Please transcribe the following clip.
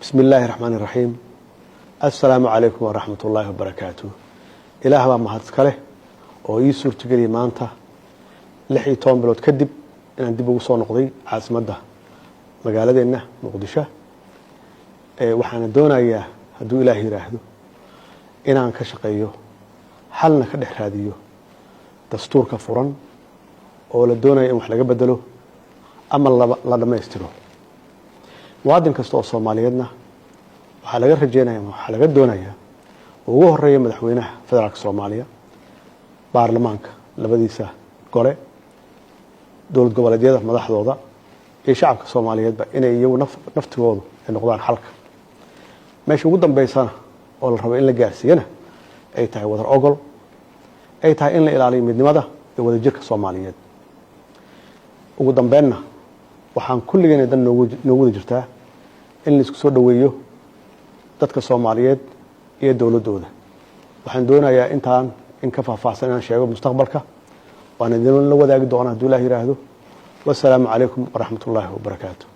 بسم الله الرحمن الرحيم. السلام عليكم ورحمة الله وبركاته. إله ما مهدكله oo ii suurtageliyay maanta 16 bilood kadib inaan dib ugu soo noqday caasimadda magaaladeena Muqdisho waxaan doonayaa haduu Ilaahay yiraahdo inaan ka shaqeeyo xalna ka dhex raadiyo dastuurka furan oo la doonayo in wax laga bedelo ama la dhameystiro muwaadin kasta oo Soomaaliyeedna waxa laga rajeynayaa waxa laga doonayaa ugu horeeya madaxweynaha federaalka Soomaaliya baarlamaanka labadiisa gole dowlad goboleedyada madaxdooda ee shacabka Soomaaliyeed ba inay iyagu naftigoodu ay noqdaan xalka meesha ugu dambeysana oo la rabo in la gaarsiiyana ay tahay wadar ogol ay tahay in la ilaaliyo midnimada iyo wadajirka Soomaaliyeed ugu dambeynna waxaan kulligeena dan noogu jirtaa in la isku soo dhaweeyo dadka Soomaaliyeed iyo dawladooda waxaan doonayaa intaan in ka faahfaahsan aan sheego mustaqbalka waan idin la wadaagi doonaa haduu Ilaahay yiraahdo. Wassalaamu calaykum wa rahmatullaahi wa barakaatuh.